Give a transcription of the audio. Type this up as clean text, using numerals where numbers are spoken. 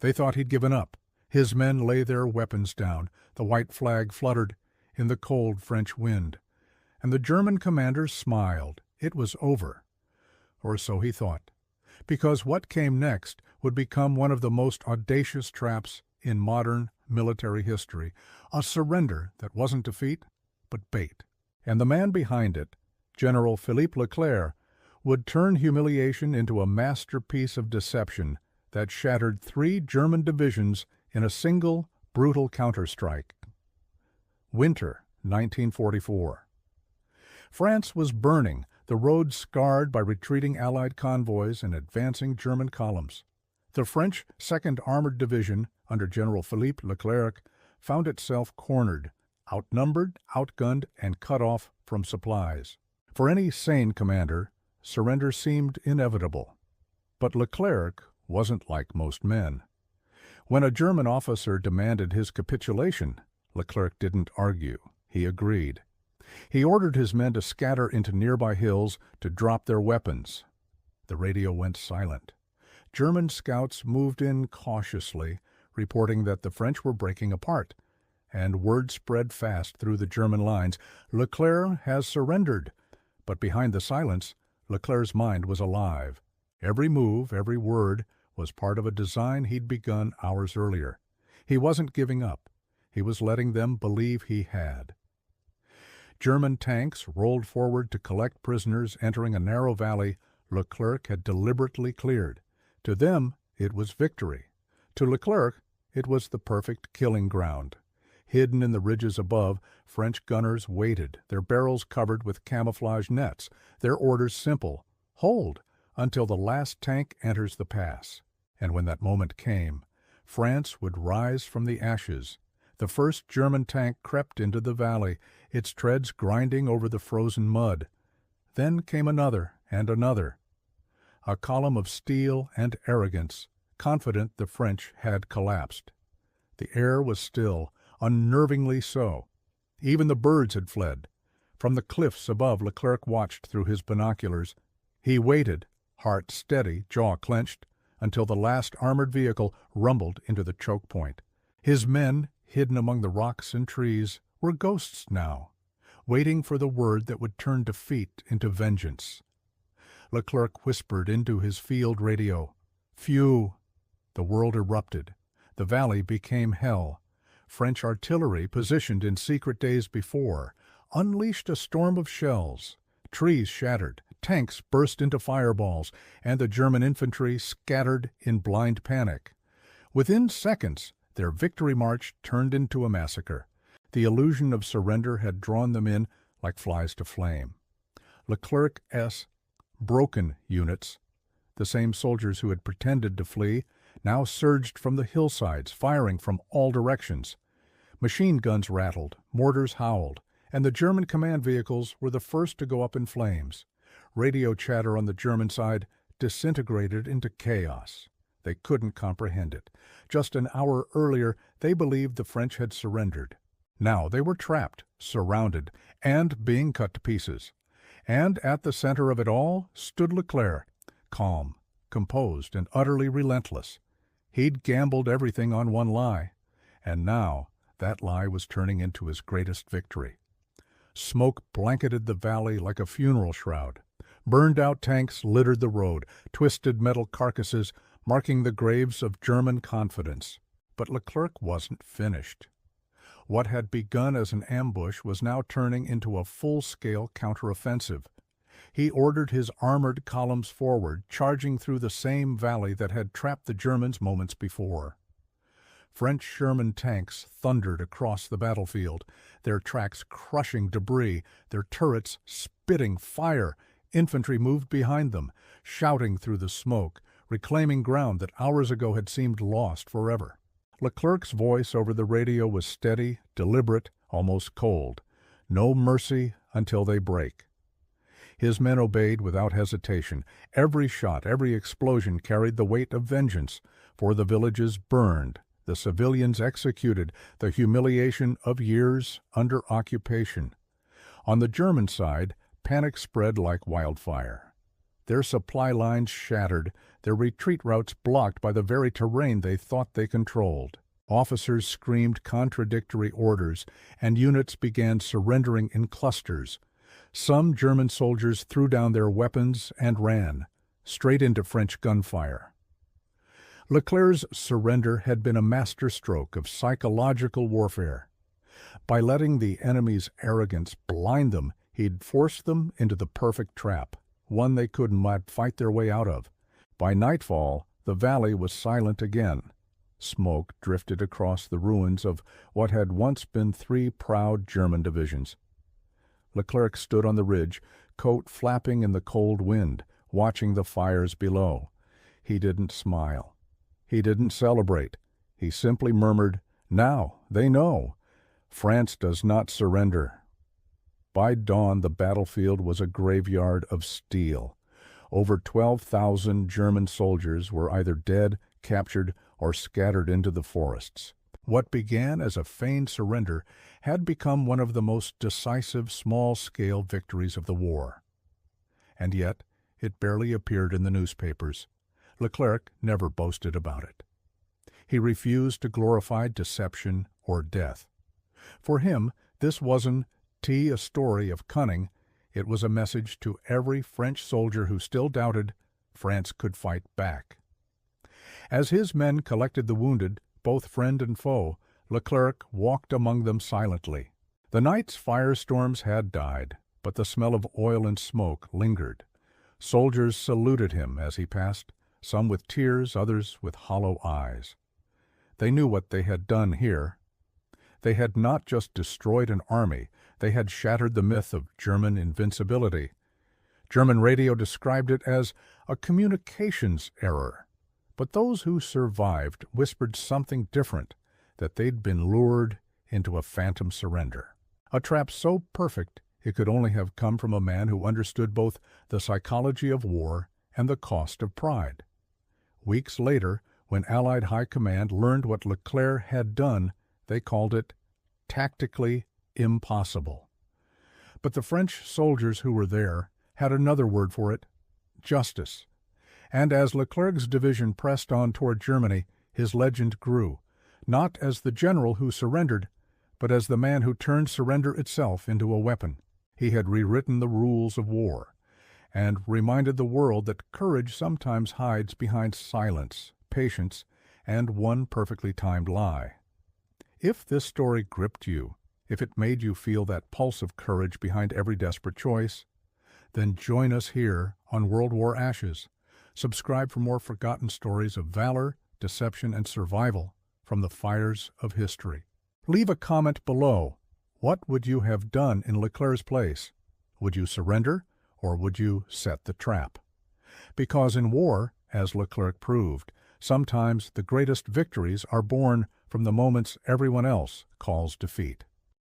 They thought he'd given up. His men lay their weapons down. The white flag fluttered in the cold French wind. And the German commander smiled. It was over. Or so he thought. Because what came next would become one of the most audacious traps in modern military history. A surrender that wasn't defeat, but bait. And the man behind it, General Philippe Leclerc, would turn humiliation into a masterpiece of deception that shattered 3 German divisions in a single, brutal counterstrike. Winter, 1944. France was burning, the roads scarred by retreating Allied convoys and advancing German columns. The French 2nd Armored Division, under General Philippe Leclerc, found itself cornered, outnumbered, outgunned, and cut off from supplies. For any sane commander, surrender seemed inevitable. But Leclerc wasn't like most men. When a German officer demanded his capitulation, Leclerc didn't argue. He agreed. He ordered his men to scatter into nearby hills to drop their weapons. The radio went silent. German scouts moved in cautiously, reporting that the French were breaking apart, and word spread fast through the German lines. Leclerc has surrendered. But behind the silence, Leclerc's mind was alive. Every move, every word, was part of a design he'd begun hours earlier. He wasn't giving up. He was letting them believe he had. German tanks rolled forward to collect prisoners entering a narrow valley Leclerc had deliberately cleared. To them, it was victory. To Leclerc, it was the perfect killing ground. Hidden in the ridges above, French gunners waited, their barrels covered with camouflage nets, their orders simple: hold until the last tank enters the pass. And when that moment came, France would rise from the ashes. The first German tank crept into the valley, its treads grinding over the frozen mud. Then came another and another. A column of steel and arrogance, confident the French had collapsed. The air was still, unnervingly so. Even the birds had fled. From the cliffs above, Leclerc watched through his binoculars. He waited, heart steady, jaw clenched, until the last armored vehicle rumbled into the choke point. His men, hidden among the rocks and trees, were ghosts now, waiting for the word that would turn defeat into vengeance. Leclerc whispered into his field radio. Phew! The world erupted. The valley became hell. French artillery, positioned in secret days before, unleashed a storm of shells. Trees shattered, tanks burst into fireballs, and the German infantry scattered in blind panic. Within seconds, their victory march turned into a massacre. The illusion of surrender had drawn them in like flies to flame. Leclerc's broken units, the same soldiers who had pretended to flee, now surged from the hillsides, firing from all directions. Machine guns rattled, mortars howled, and the German command vehicles were the first to go up in flames. Radio chatter on the German side disintegrated into chaos. They couldn't comprehend it. Just an hour earlier, they believed the French had surrendered. Now they were trapped, surrounded, and being cut to pieces. And at the center of it all stood Leclerc, calm, composed, and utterly relentless. He'd gambled everything on one lie, and now that lie was turning into his greatest victory. Smoke blanketed the valley like a funeral shroud. Burned-out tanks littered the road, twisted metal carcasses marking the graves of German confidence. But Leclerc wasn't finished. What had begun as an ambush was now turning into a full-scale counteroffensive. He ordered his armored columns forward, charging through the same valley that had trapped the Germans moments before. French Sherman tanks thundered across the battlefield, their tracks crushing debris, their turrets spitting fire. Infantry moved behind them, shouting through the smoke, reclaiming ground that hours ago had seemed lost forever. Leclerc's voice over the radio was steady, deliberate, almost cold. No mercy until they break. His men obeyed without hesitation. Every shot, every explosion carried the weight of vengeance, for the villages burned, the civilians executed, the humiliation of years under occupation. On the German side, panic spread like wildfire. their supply lines shattered, their retreat routes blocked by the very terrain they thought they controlled. Officers screamed contradictory orders, and units began surrendering in clusters. Some German soldiers threw down their weapons and ran, straight into French gunfire. Leclerc's surrender had been a masterstroke of psychological warfare. By letting the enemy's arrogance blind them, he'd forced them into the perfect trap, one they could not fight their way out of. By nightfall, the valley was silent again. Smoke drifted across the ruins of what had once been 3 proud German divisions. Leclerc stood on the ridge, coat flapping in the cold wind, watching the fires below. He didn't smile. He didn't celebrate. He simply murmured, "Now, they know. France does not surrender." By dawn, the battlefield was a graveyard of steel. Over 12,000 German soldiers were either dead, captured, or scattered into the forests. What began as a feigned surrender had become one of the most decisive small-scale victories of the war. And yet, it barely appeared in the newspapers. Leclerc never boasted about it. He refused to glorify deception or death. For him, this wasn't a story of cunning. It was a message to every French soldier who still doubted France could fight back. As his men collected the wounded, both friend and foe, Leclerc walked among them silently. The night's firestorms had died, but the smell of oil and smoke lingered. Soldiers saluted him as he passed, some with tears, others with hollow eyes. They knew what they had done here. They had not just destroyed an army, they had shattered the myth of German invincibility. German radio described it as a communications error. But those who survived whispered something different, that they'd been lured into a phantom surrender. A trap so perfect it could only have come from a man who understood both the psychology of war and the cost of pride. Weeks later, when Allied High Command learned what Leclerc had done, they called it tactically impossible. But the French soldiers who were there had another word for it: justice. And as Leclerc's division pressed on toward Germany, his legend grew, not as the general who surrendered, but as the man who turned surrender itself into a weapon. He had rewritten the rules of war, and reminded the world that courage sometimes hides behind silence, patience, and one perfectly timed lie. If this story gripped you, if it made you feel that pulse of courage behind every desperate choice, then join us here on World War Ashes. Subscribe for more forgotten stories of valor, deception, and survival from the fires of history. Leave a comment below. What would you have done in Leclerc's place? Would you surrender, or would you set the trap? Because in war, as Leclerc proved, sometimes the greatest victories are born from the moments everyone else calls defeat.